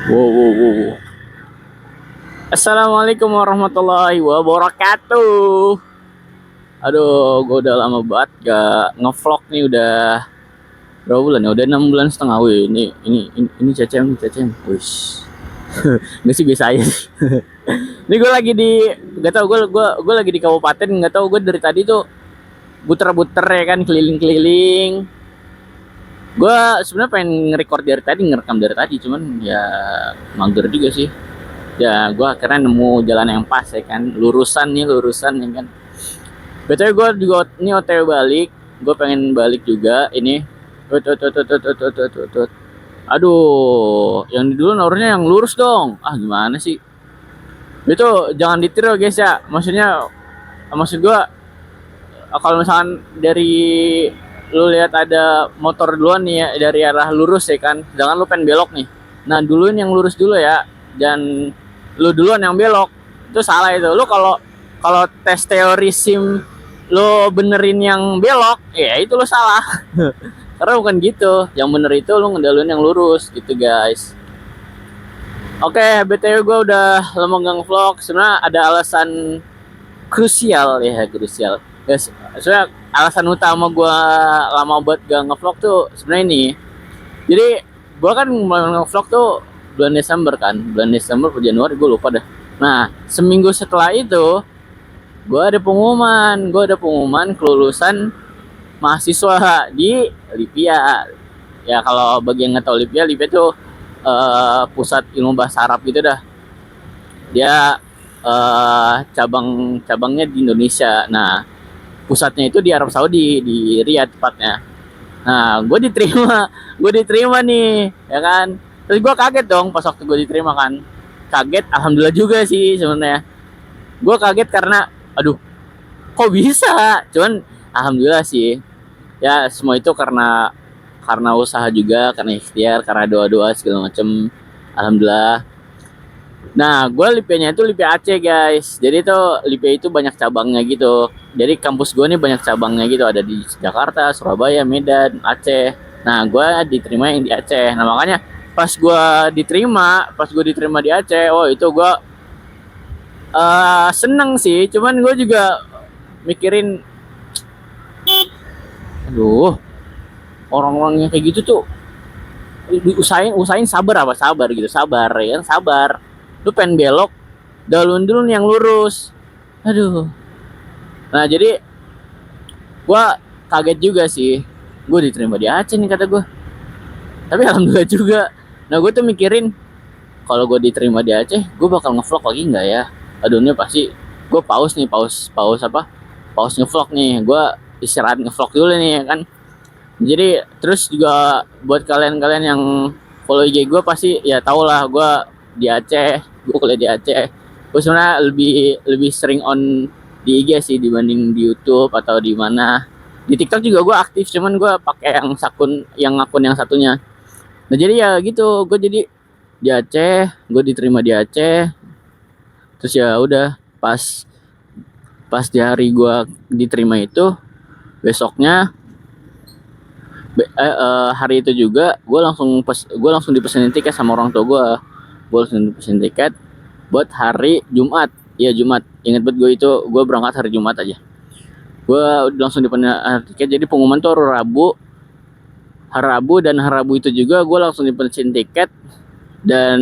Wow, wow, wow, wow. Assalamualaikum warahmatullahi wabarakatuh. Aduh, gue udah lama banget gak ngevlog nih, udah berapa bulan ya? Udah 6 bulan setengah. Wih, ini cecem, cecem. Wish. Nggak sih, biasa aja sih. Ini gue lagi di, gak tau, gue lagi di kabupaten, nggak tau, gue dari tadi tuh buter-buter ya kan, keliling-keliling. Gue sebenarnya pengen nge-record dari tadi, ngerekam dari tadi, cuman ya mager juga sih. Ya gue akhirnya nemu jalan yang pas ya kan, lurusan ya kan. Btw gue juga ini OTW balik, gue pengen balik juga ini. Aduh, yang di dulu naruhnya yang lurus dong. Ah, gimana sih, itu jangan ditiru guys ya, maksud gue, kalau misalkan dari lu lihat ada motor duluan nih ya, dari arah lurus ya kan, jangan lu pengen belok nih, nah duluin yang lurus dulu ya, dan lu duluan yang belok. Itu salah itu. Lu kalau kalau tes teori sim lu benerin yang belok, ya itu lu salah. Karena bukan gitu, yang bener itu lu ngendalin yang lurus gitu guys. Oke, btw gue udah lama gak ngevlog. Sebenarnya ada alasan krusial ya, krusial ya. Soalnya alasan utama gue lama buat gak ngevlog tuh sebenarnya ini. Jadi gue kan mulai ngevlog tuh bulan Desember kan, bulan Desember ke Januari gue lupa dah. Nah, seminggu setelah itu gue ada pengumuman kelulusan mahasiswa di Lipia. Ya kalau bagi yang nggak tahu, Lipia tuh pusat ilmu bahasa Arab gitu dah. Dia cabangnya di Indonesia. Nah, pusatnya itu di Arab Saudi, di Riyadh tepatnya. Nah, gue diterima nih, ya kan. Terus gue kaget dong pas waktu gue diterima kan. Kaget, alhamdulillah juga sih sebenarnya. Gue kaget karena, aduh, kok bisa? Cuman, alhamdulillah sih. Ya, semua itu karena usaha juga, karena ikhtiar, karena doa-doa segala macem. Alhamdulillah. Nah, gue Lipia-nya itu Lipia Aceh guys. Jadi tuh Lipia itu banyak cabangnya gitu. Jadi kampus gue nih banyak cabangnya gitu. Ada di Jakarta, Surabaya, Medan, Aceh. Nah, gue diterima yang di Aceh. Nah, makanya pas gue diterima di Aceh, oh itu gue seneng sih. Cuman gue juga mikirin, aduh, orang-orang yang kayak gitu tuh usahain sabar gitu, sabar ya kan, sabar. Lu pengen belok, dahuluin dulu yang lurus. Aduh. Nah, jadi gua kaget juga sih. Gue diterima di Aceh nih kata gue. Tapi alhamdulillah juga. Nah, gue tuh mikirin, kalau gue diterima di Aceh, gue bakal ngevlog lagi nggak ya? Aduh, ini pasti gue pause nih, pause apa? Pause ngevlog nih. Gue istirahat ngevlog dulu nih ya kan. Jadi terus juga buat kalian-kalian yang follow IG gue pasti ya tau lah, gue di Aceh, gue kuliah di Aceh. Gue sebenarnya lebih lebih sering on di IG sih dibanding di YouTube atau di mana. Di TikTok juga gue aktif, cuman gue pakai akun yang satunya. Nah, jadi ya gitu, gue jadi di Aceh, gue diterima di Aceh. Terus ya udah, pas pas di hari gue diterima itu, besoknya hari itu juga gue langsung dipesenin tiket sama orang tua gue langsung dipesenin tiket buat hari Jumat. Iya, Jumat, inget banget gue, itu gue berangkat hari Jumat aja. Gue langsung dipesenin tiket. Jadi pengumuman tuh hari Rabu, dan hari Rabu itu juga gue langsung dipesenin tiket. Dan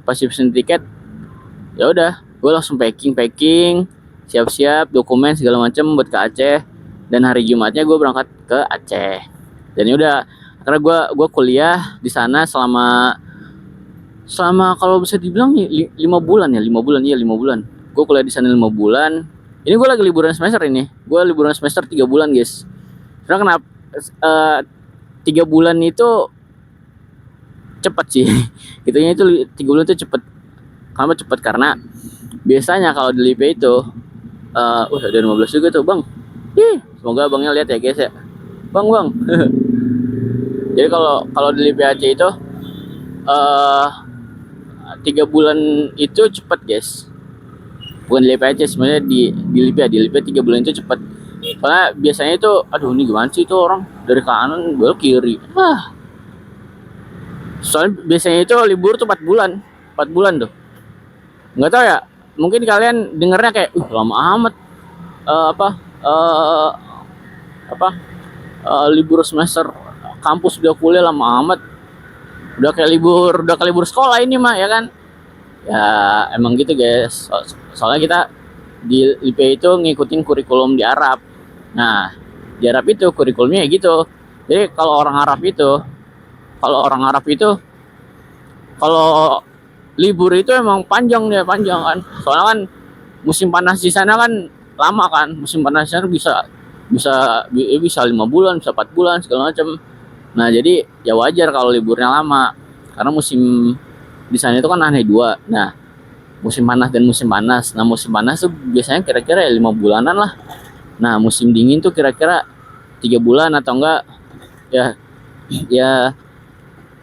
pas dipesenin tiket, ya udah, gue langsung packing, siap-siap dokumen segala macam buat ke Aceh. Dan hari Jumatnya gue berangkat ke Aceh. Dan ya udah, karena gue kuliah di sana selama kalau bisa dibilang 5 bulan ya, 5 bulan. Gue kuliah di sana 5 bulan. Ini gue lagi liburan semester ini. Gue liburan semester 3 bulan guys. Karena kenapa? 3 bulan itu cepet sih. Itunya itu 3 bulan itu cepet. Kenapa cepet? Karena biasanya kalau di LIP itu, udah 15 juga tuh bang. Semoga abangnya lihat ya guys ya. Bang. Jadi kalau di LIP Aceh itu 3 bulan itu cepet guys. Bukan di LIP Aceh sebenarnya, di LIP 3 bulan itu cepet. Karena biasanya itu, aduh ini gimana sih itu orang dari kanan belok kiri. Soalnya biasanya itu libur tuh 4 bulan. 4 bulan tuh. Nggak tahu ya. Mungkin kalian dengernya kayak lama amat. Eh, apa eh, apa libur semester kampus udah kuliah lama amat. Udah kayak libur sekolah ini mah ya kan. Ya emang gitu guys. Soalnya kita di IP itu ngikutin kurikulum di Arab. Nah, di Arab itu kurikulumnya gitu. Jadi kalau orang Arab itu kalau libur itu emang panjang dia panjang kan. Soalnya kan musim panas di sana kan lama kan. Musim panas di sana bisa bisa 5 bulan, bisa 4 bulan segala macam. Nah, jadi ya wajar kalau liburnya lama. Karena musim di sana itu kan aneh dua. Nah, musim panas dan musim panas. Nah, musim panas tuh biasanya kira-kira ya 5 bulanan lah. Nah, musim dingin tuh kira-kira 3 bulan atau enggak ya ya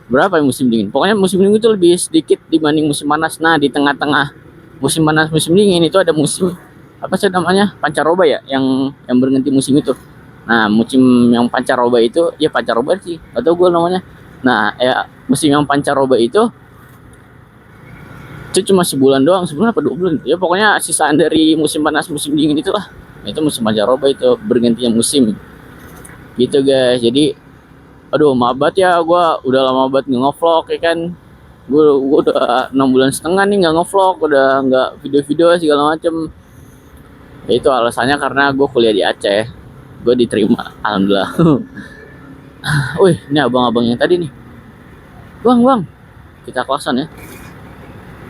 berapa ya musim dingin. Pokoknya musim dingin itu lebih sedikit dibanding musim panas. Nah, di tengah-tengah musim panas musim dingin itu ada musim apa sih namanya, pancaroba ya, yang berganti musim itu. Nah, musim yang pancaroba itu ya pancaroba sih atau gue namanya. Nah, ya musim yang pancaroba itu cuma sebulan apa 2 bulan ya, pokoknya sisaan dari musim panas musim dingin itulah. Nah, itu musim pancaroba itu bergantinya musim gitu guys. Jadi aduh maaf banget ya, gue udah lama banget nggak ngevlog ya kan. Gue udah 6 bulan setengah nih nggak ngevlog, udah nggak video-video segala macem. Ya itu alasannya karena gue kuliah di Aceh, gue diterima alhamdulillah. Wih, ini abang-abang yang tadi nih, bang kita kelasan ya.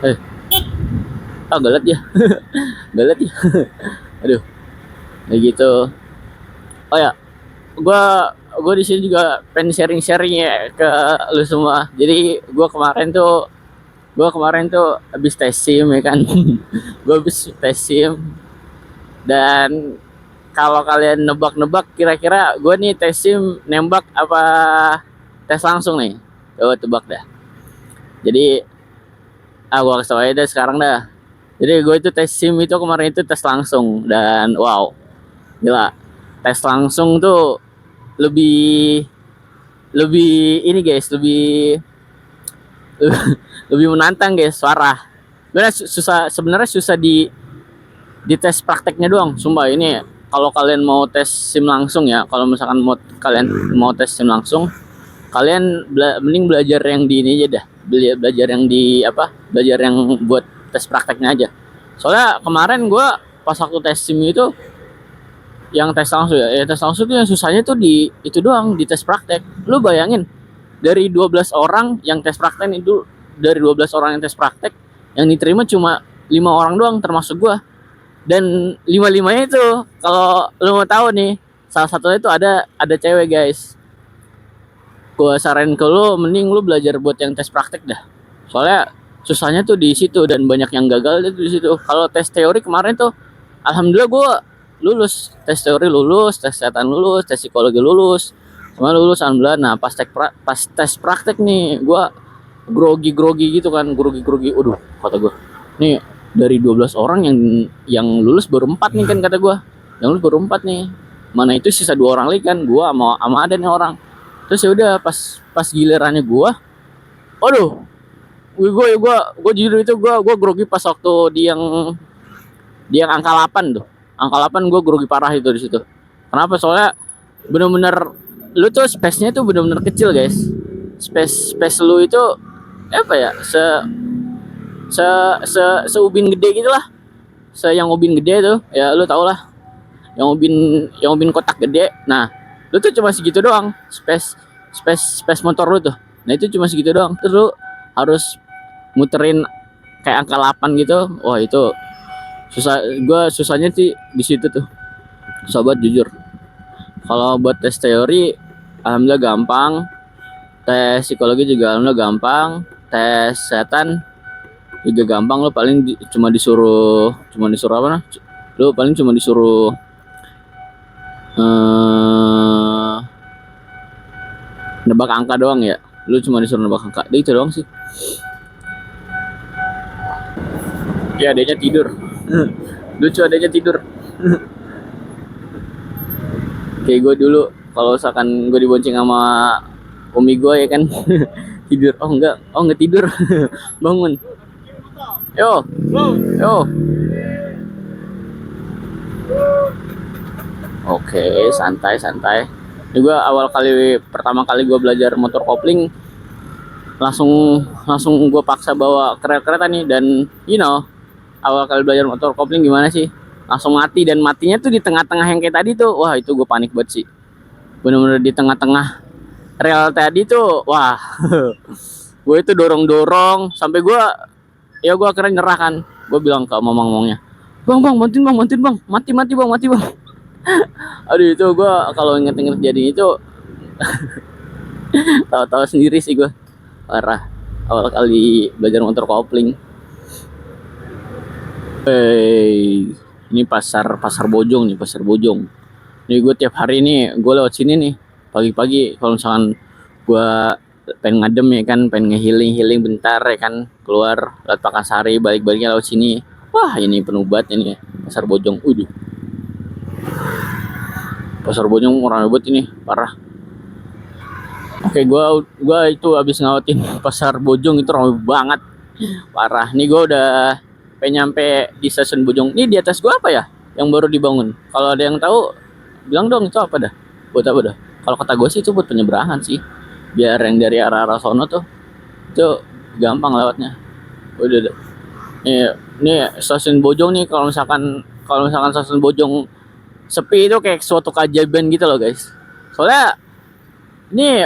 eh Galet ya. Galet ya. Aduh, kayak gitu. Oh ya, gue gue di sini juga pengen sharing-sharing ya ke lu semua. Jadi gue kemarin tuh habis tes SIM ya kan. Gue habis tes SIM, dan kalau kalian nebak-nebak kira-kira gue nih tes SIM nembak apa tes langsung nih, coba tebak dah. Jadi gue kasih tau aja deh sekarang dah. Jadi gue itu tes SIM itu kemarin itu tes langsung, dan wow, gila, tes langsung tuh lebih lebih ini guys, lebih lebih menantang guys, suara sebenarnya susah di tes prakteknya doang sumpah. Ini kalau kalian mau tes SIM langsung ya, kalau misalkan kalian mau tes SIM langsung, kalian mending belajar yang di ini aja dah. Belajar yang di apa, belajar yang buat tes prakteknya aja. Soalnya kemarin gue pas waktu tes SIM itu, yang tes langsung ya tes langsung tuh yang susahnya tuh di itu doang, di tes praktek. Lu bayangin, dari 12 orang yang tes praktek itu, dari 12 orang yang tes praktek, yang diterima cuma 5 orang doang termasuk gua. Dan 5-5-nya itu, kalau lu mau tahu nih, salah satunya itu ada cewek guys. Gua saranin ke lu, mending lu belajar buat yang tes praktek dah. Soalnya susahnya tuh di situ, dan banyak yang gagal itu di situ. Kalau tes teori kemarin tuh alhamdulillah gua lulus, tes teori lulus, tes kesehatan lulus, tes psikologi lulus, semua lulus alhamdulillah. Nah, pas tes praktek nih gua grogi gitu kan, grogi. Aduh, kata gua, nih dari 12 orang yang lulus baru 4 nih kan, kata gua. Yang lulus baru 4 nih. Mana itu sisa 2 orang lagi kan, gua sama ada nih orang. Terus ya udah, pas gilirannya gua, aduh, gua jujur itu gua grogi pas waktu di yang angka 8 tuh. Angka 8 gua grogi parah itu di situ. Kenapa? Soalnya bener-bener lu tuh space-nya tuh bener-bener kecil guys. Space lu itu apa ya, seubin gede gitu lah. Yang ubin gede tuh ya, lu tau lah, yang ubin kotak gede. Nah, lu tuh cuma segitu doang space motor lu tuh. Nah, itu cuma segitu doang. Terus lu harus muterin kayak angka 8 gitu. Wah, itu susah. Susahnya sih di situ tuh, susah banget jujur. Kalau buat tes teori alhamdulillah gampang, tes psikologi juga alhamdulillah gampang, tes kesehatan juga gampang. Lo paling cuma disuruh apa nah? Lo paling cuma disuruh nebak angka doang ya. Lo cuma disuruh nebak angka. Itu doang sih. Ya, adanya tidur. Lucu, adanya tidur. Kayak gue dulu, kalau misalkan gue dibonceng sama umi gue ya kan, Tidur. Oh enggak tidur. Bangun. Yo, yo. Oke, santai santai. Ini gue pertama kali gue belajar motor kopling, langsung langsung gue paksa bawa kereta nih, dan awal kali belajar motor kopling gimana sih, langsung mati, dan matinya tuh di tengah-tengah yang kayak tadi tuh. Wah, itu gue panik banget sih, bener-bener di tengah-tengah rel tadi tuh. Wah. Gue itu dorong-dorong sampai gue akhirnya nyerah kan. Gue bilang ke ngomongnya, bang bantuin bang, mati bang. Aduh, itu gue kalau inget-inget jadi itu tahu-tahu sendiri sih gue, parah. Awal kali belajar motor kopling. Ini pasar Bojong nih, pasar Bojong. Nih gue tiap hari nih gue lewat sini nih pagi-pagi, kalau misalkan gue pengen ngadem ya kan, pengen ngehealing bentar ya kan, keluar lewat Pakansari, balik-baliknya lewat sini. Wah, ini penuh banget ini pasar Bojong. Pasar Bojong orang hebat ini, parah. Oke, gua itu habis ngawatin pasar Bojong, itu ramai banget, parah. Nih gue udah pengen nyampe di stasiun Bojong. Ini di atas gua apa ya yang baru dibangun? Kalau ada yang tahu bilang dong, itu apa dah? Buat apa dah? Kalau kata gue sih itu buat penyeberangan sih, biar yang dari arah sono tuh itu gampang lewatnya. Udah. Nih stasiun Bojong nih, kalau misalkan stasiun Bojong sepi itu kayak suatu keajaiban gitu loh guys. Soalnya ini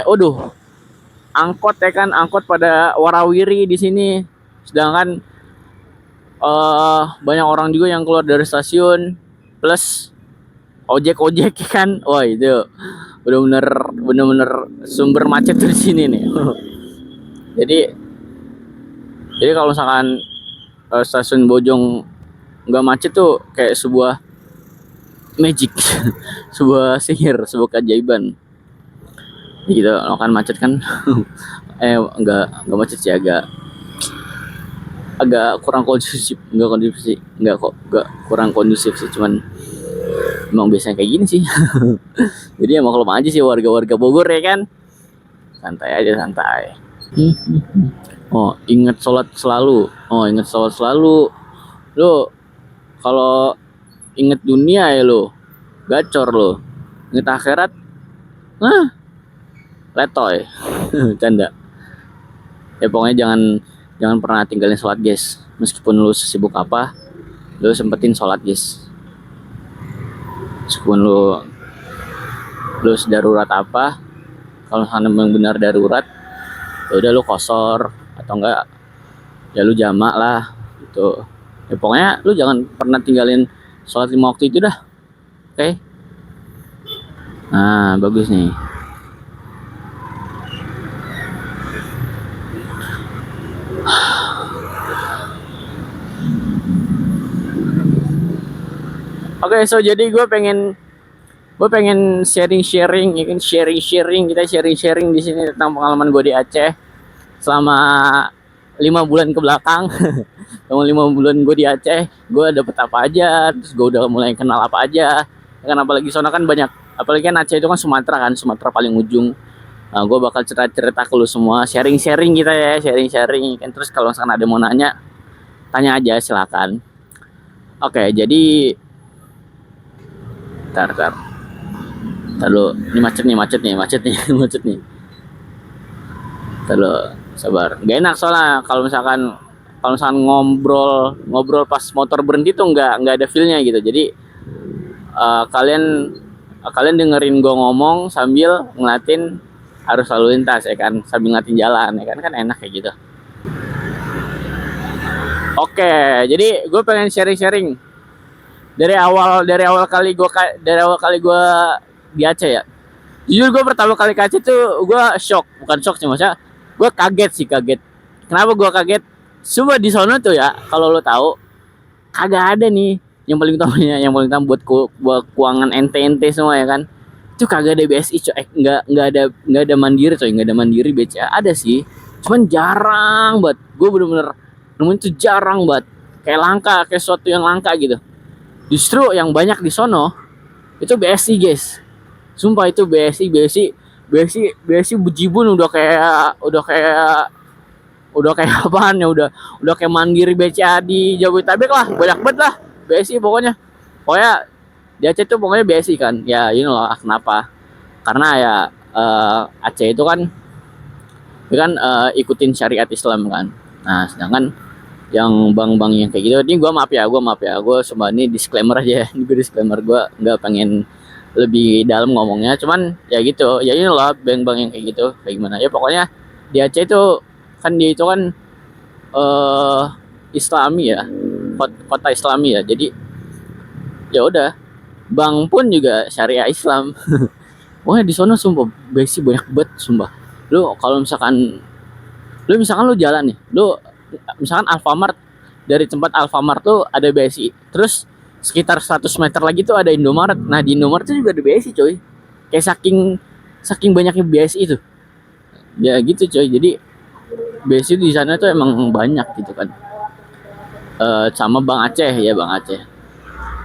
angkot ya kan, angkot pada warawiri di sini, sedangkan banyak orang juga yang keluar dari stasiun, plus ojek ya kan. Wah, itu bener-bener sumber macet di sini nih. jadi kalau misalkan stasiun Bojong nggak macet tuh kayak sebuah magic. Sebuah sihir, sebuah keajaiban gitu. Kan macet kan. Enggak macet sih, agak kurang kondusif. Enggak kurang kondusif sih, cuman emang biasanya kayak gini sih. Jadi ya maklum aja sih warga Bogor ya kan, santai aja, santai. Ingat sholat selalu. Lo kalau inget dunia ya lo gacor, lo inget akhirat letoy. Canda ya, pokoknya jangan pernah tinggalin sholat guys. Meskipun lu sibuk apa, lu sempetin sholat guys. Meskipun lu sedarurat apa, kalau memang benar darurat, ya udah lu kosor, atau enggak ya lu jamak lah gitu. Ya pokoknya lu jangan pernah tinggalin sholat 5 waktu itu dah. Oke? Nah, bagus nih. Oke, so jadi gue pengen sharing kita sharing di sini tentang pengalaman gue di Aceh selama 5 bulan ke belakang. Selama 5 bulan gue di Aceh, gue dapet apa aja, terus gue udah mulai kenal apa aja. Kan apalagi sono kan banyak, apalagi kan Aceh itu kan Sumatera paling ujung. Nah, gue bakal cerita ke lu semua, sharing kita ya, sharing kan. Terus kalau misalkan ada mau nanya, tanya aja, silakan. Oke, jadi Tar lu, ini macet nih. Tar lu, sabar. Gak enak soalnya kalau misalkan ngobrol pas motor berhenti tuh nggak ada feelnya gitu. Jadi kalian dengerin gue ngomong sambil ngeliatin arus lalu lintas ya kan, sambil ngeliatin jalan ya kan enak kayak gitu. Oke, jadi gue pengen sharing dari awal kali gue di Aceh ya. Jujur gue pertama kali ke Aceh tuh gue bukan shock sih, maksudnya gue kaget. Kenapa gue kaget? Coba di sono tuh ya, kalau lo tahu kagak ada nih yang paling utama buat keuangan ente semua ya kan. Itu kagak ada BSI coy, nggak ada Mandiri coy, nggak ada Mandiri BCA. Ada sih, cuman jarang banget. Gue bener-bener nemuin tuh jarang banget, kayak langka, kayak sesuatu yang langka gitu. Justru yang banyak di sono itu BSI guys. Sumpah, itu BSI Besi bejibun udah kayak apaan ya, udah kayak Mandiri BCA di Jabodetabek lah, banyak banget lah BSI pokoknya di Aceh tuh pokoknya BSI kan ya, ini loh kenapa, karena ya Aceh itu kan ikutin syariat Islam kan. Nah sedangkan yang bank-bank yang kayak gitu, ini gue cuma ini disclaimer aja ya, ini gue disclaimer, gue nggak pengen lebih dalam ngomongnya, cuman ya gitu ya, ini loh bank-bank yang kayak gitu kayak gimana ya, pokoknya di Aceh itu kan dia itu kan eh Islami ya, kota Islami ya, jadi ya udah bank pun juga syariah Islam. Wah di sana sumpah besi banyak banget sumpah. Lu kalau misalkan lu jalan nih, lu misalkan Alfamart, dari tempat Alfamart tuh ada BSI, terus sekitar 100 meter lagi tuh ada Indomaret. Nah di Indomaret tuh juga ada BSI coy, kayak saking saking banyaknya BSI itu ya gitu coy. Jadi BSI di sana tuh emang banyak gitu kan. Sama Bang Aceh ya, Bang Aceh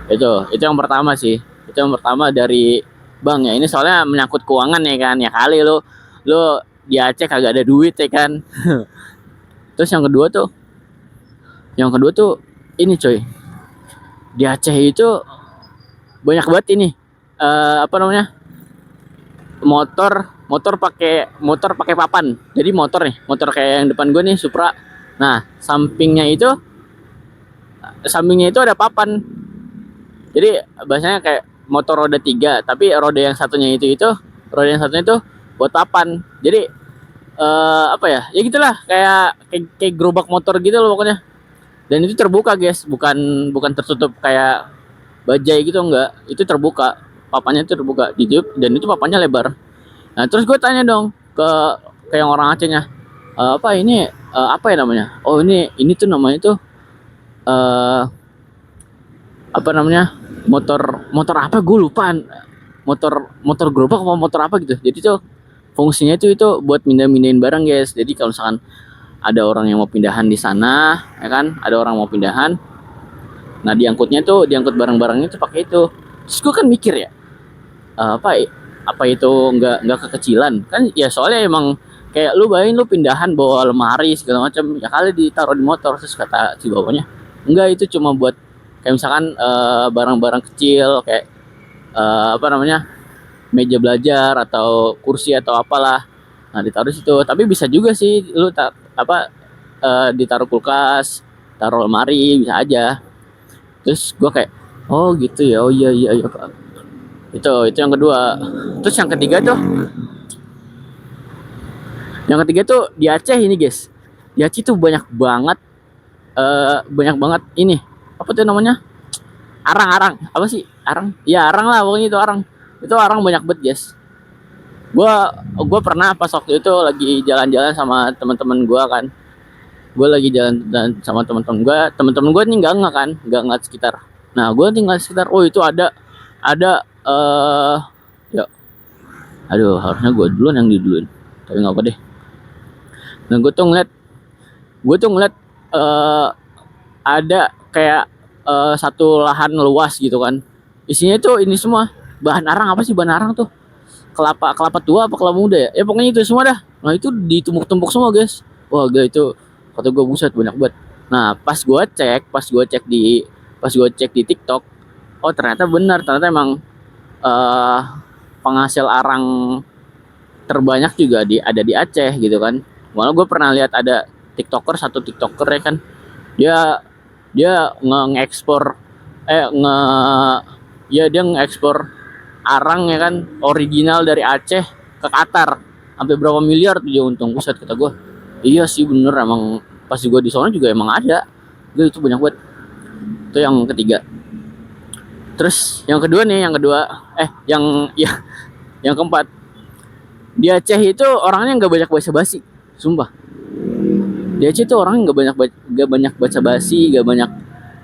itu yang pertama sih, itu yang pertama dari bank ya. Ini soalnya menyangkut keuangan ya kan, ya kali lu di Aceh kagak ada duit ya kan. Terus yang kedua tuh ini coy, di Aceh itu banyak banget ini apa namanya, motor pakai papan. Jadi motor kayak yang depan gue nih Supra. Nah sampingnya itu ada papan. Jadi bahasanya kayak motor roda 3, tapi roda yang satunya itu buat papan. Jadi apa ya? Ya gitulah, kayak gerobak motor gitu loh pokoknya. Dan itu terbuka, guys. Bukan tertutup kayak bajai gitu, enggak. Itu terbuka. Papannya itu terbuka, dan itu papannya lebar. Nah, terus gue tanya dong ke yang orang Acehnya. Apa ini apa ya namanya? Oh, ini tuh namanya tuh eh apa namanya? Motor apa gue lupa, motor gerobak apa motor apa gitu. Jadi tuh fungsinya itu buat mindahin barang, guys. Jadi kalau misalkan ada orang yang mau pindahan di sana ya kan, ada orang mau pindahan, nah diangkut barang-barangnya tuh pakai itu. Terus gue kan mikir ya, apa itu nggak kekecilan kan ya, soalnya emang kayak lu bayangin lu pindahan bawa lemari segala macam ya, kali ditaruh di motor. Terus kata si bawahnya, enggak, itu cuma buat kayak misalkan barang-barang kecil kayak apa namanya, meja belajar atau kursi atau apalah, nah ditaruh situ. Tapi bisa juga sih lu ditaruh kulkas, taruh lemari, bisa aja. Terus gue kayak, oh gitu ya, oh iya Pak. Itu yang kedua. Terus yang ketiga tuh di Aceh ini, guys. Di Aceh tuh banyak banget ini, apa tuh namanya, arang apa sih, arang ya, arang lah pokoknya. Itu arang banyak banget, guys. Gue pernah pas waktu itu lagi jalan-jalan sama teman-teman gue kan. Gue lagi jalan sama teman-teman gue nih, nggak sekitar. Nah gue tinggal sekitar, oh itu ada ya, aduh, harusnya gue duluan yang diduluin, tapi nggak apa deh. Nah gue tuh ngeliat ada kayak satu lahan luas gitu kan, isinya tuh ini semua bahan arang. Apa sih bahan arang tuh, kelapa tua apa kelapa muda ya, pokoknya itu semua dah. Nah itu ditumpuk-tumpuk semua, guys. Wah gila, itu kata gue, buset, banyak banget. Nah pas gue cek di TikTok, oh ternyata benar, ternyata emang eh penghasil arang terbanyak juga ada di Aceh gitu kan. Malah gue pernah lihat ada satu tiktoker ya kan, dia dia nge-ekspor eh nge ya dia nge-ekspor arang ya kan, original dari Aceh ke Qatar, sampai berapa miliar tuh dia untung. Buset, kata gue, iya sih bener, emang pas gue di sana juga emang ada. Itu banyak banget. Itu yang ketiga. Terus yang keempat, di Aceh itu orangnya nggak banyak basa-basi, sumpah. Di Aceh itu orangnya nggak banyak basa-basi, nggak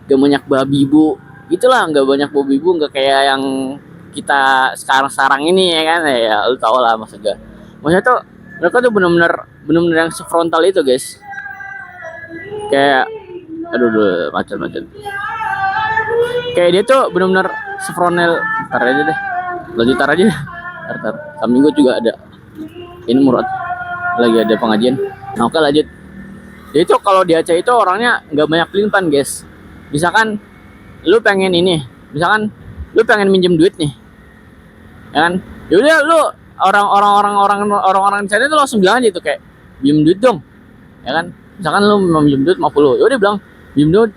banyak babi bu, itulah, nggak banyak babi bu, nggak kayak yang kita sekarang ini ya kan, ya lu tau lah. Maksudnya tuh mereka tuh benar-benar yang sefrontal itu, guys. Kayak aduh macet. Kayak dia tuh benar-benar sefrontal. Ntar aja deh, lanjut aja. Ntar samping gue juga ada ini Murad lagi ada pengajian. Nah, oke lanjut. Jadi itu kalau di Aceh itu orangnya nggak banyak pelimpan guys. Misalkan lu pengen ini, misalkan lu pengen minjem duit nih, ya kan? Yaudah lu orang-orang di sana itu langsung bilang aja itu kayak minjem duit dong, ya kan? Misalkan lu mau minjem duit 50, ya udah bilang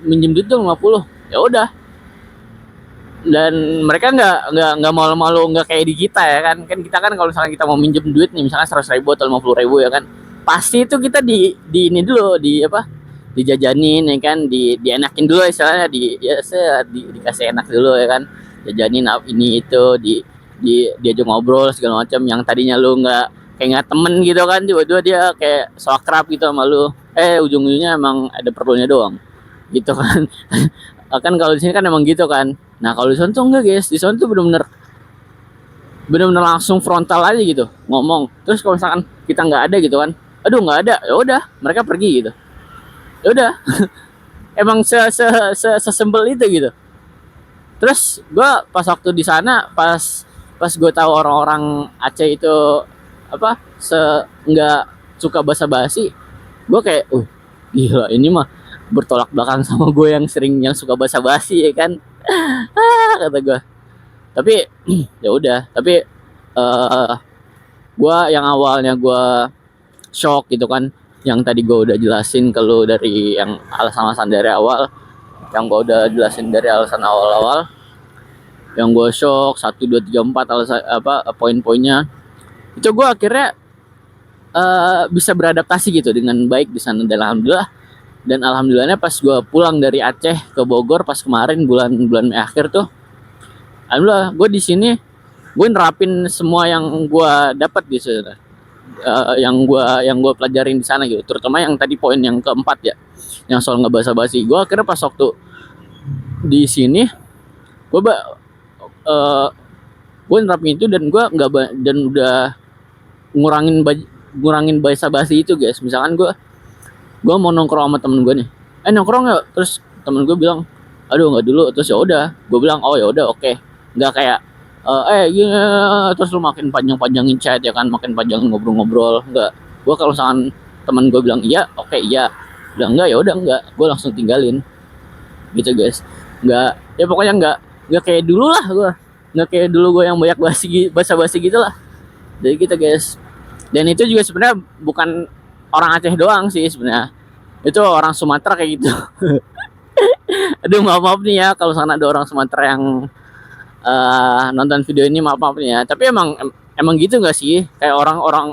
minjem duit dong 50, ya udah. Dan mereka nggak malu-malu, nggak kayak di kita ya kan. Kan kita kan kalau misalkan kita mau minjem duit nih, misalkan 100.000 atau 50.000 ya kan, pasti itu kita di ini dulu, di apa, dijajanin ya kan, dienakin dulu istilahnya, dikasih enak dulu ya kan, jajanin ini itu, diajak ngobrol segala macam, yang tadinya lu kayak nggak temen gitu kan, tiba-tiba dia kayak so akrab gitu sama lu, ujung-ujungnya emang ada perlunya doang gitu kan. Kan kalau di sini kan emang gitu kan. Nah kalau di sana tuh enggak guys, di sana tuh bener-bener langsung frontal aja gitu ngomong. Terus kalau misalkan kita nggak ada gitu kan, aduh nggak ada, ya udah mereka pergi gitu, ya udah. Emang sesimpel itu gitu. Terus gue pas waktu di sana, pas gue tahu orang-orang Aceh itu apa nggak suka basa-basi, gue kayak gila, ini mah bertolak belakang sama gue yang suka basa-basi ya kan. Kata gue. Tapi ya udah, tapi gue yang awalnya gue shock gitu kan, yang tadi gue udah jelasin ke lu dari yang alasan-alasan dari awal, yang gue udah jelasin dari alasan awal-awal, yang gue shock 1, 2, 3, 4 alasan poin-poinnya, itu gue akhirnya bisa beradaptasi gitu dengan baik di sana, dan alhamdulillahnya pas gue pulang dari Aceh ke Bogor pas kemarin bulan Mei akhir tuh, alhamdulillah gue di sini gue nerapin semua yang gue dapat di sana, yang gue pelajarin di sana gitu, terutama yang tadi poin yang keempat ya, yang soal nggak basa-basi. Gue akhirnya pas waktu di sini gue nerapin itu, dan gue nggak dan udah ngurangin basa-basi itu guys. Misalkan gue mau nongkrong sama temen gue nih, nongkrong nggak, terus temen gue bilang aduh nggak dulu, terus ya udah gue bilang oh ya udah oke. Nggak kayak gini, terus lu makin panjangin chat ya kan, makin panjangin ngobrol. Enggak, gue kalau misalkan teman gue bilang iya, oke iya, bilang enggak ya udah enggak, gue langsung tinggalin gitu guys. Enggak, ya pokoknya enggak kayak dulu lah, nggak kayak dulu gue yang banyak basa-basi gitu lah. Jadi gitu guys. Dan itu juga sebenarnya bukan orang Aceh doang sih sebenarnya, itu orang Sumatera kayak gitu. Aduh maaf nih ya kalau sana ada orang Sumatera yang nonton video ini, maaf nih ya. Tapi emang gitu nggak sih, kayak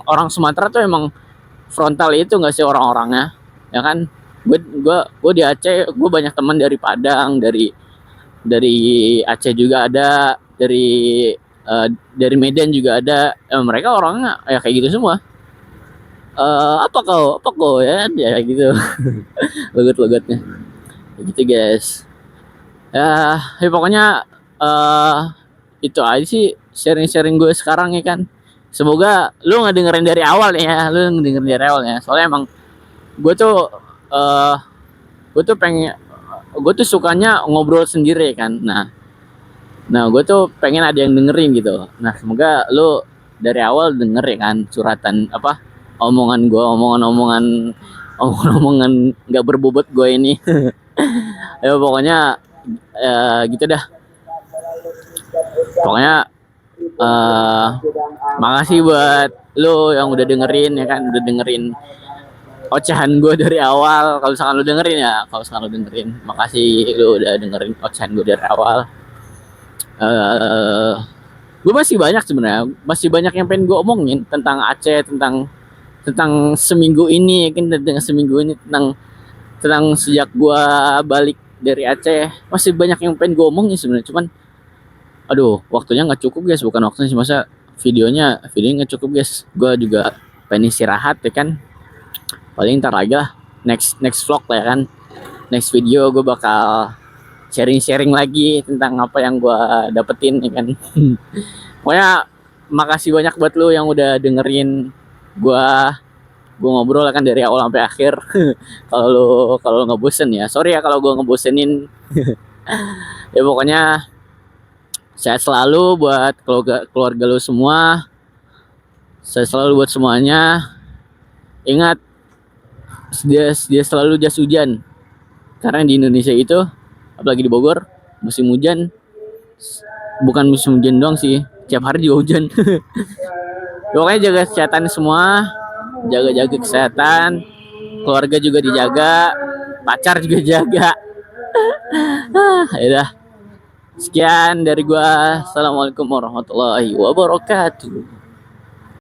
orang Sumatera tuh emang frontal itu nggak sih orang-orangnya, ya kan? Gue di Aceh, gue banyak teman dari Padang, dari Aceh juga ada, dari Medan juga ada. Mereka orangnya ya kayak gitu semua. Apa kau ya gitu. Logat-logatnya gitu guys. Ya pokoknya itu aja sih sharing gue sekarang ya kan. Semoga lu ngedengerin dari awal ya, soalnya emang gue tuh sukanya ngobrol sendiri kan. Nah gue tuh pengen ada yang dengerin gitu. Nah semoga lu dari awal denger ya kan, curhatan omongan nggak berbobot gue ini. Ya pokoknya gitu dah. Pokoknya makasih buat lu yang udah dengerin ya kan, udah dengerin ocehan gue dari awal. Kalau misalkan lu dengerin, makasih lu udah dengerin ocehan gue dari awal. Gue masih banyak yang pengen gue omongin tentang Aceh, tentang seminggu ini ya kan, tentang sejak gue balik dari Aceh. Masih banyak yang pengen gue omongin sebenarnya, cuman aduh waktunya nggak cukup guys. Bukan waktunya sih, masa videonya nggak cukup guys. Gue juga pengen istirahat ya kan. Paling ntar lagi lah, next vlog lah ya kan, next video gue bakal sharing lagi tentang apa yang gue dapetin ya kan. Pokoknya makasih banyak buat lu yang udah dengerin gue ngobrol kan dari awal sampai akhir. Kalau ngebosen ya, sorry ya kalau gue ngebosenin. Ya pokoknya sehat selalu buat keluarga lu semua. Saya selalu buat semuanya. Ingat, dia selalu jas hujan. Karena di Indonesia itu, apalagi di Bogor, musim hujan bukan musim hujan doang sih, tiap hari juga hujan. Pokoknya jaga kesehatan semua, jaga-jaga kesehatan, keluarga juga dijaga, pacar juga jaga. Ya udah, sekian dari gua. Assalamualaikum warahmatullahi wabarakatuh.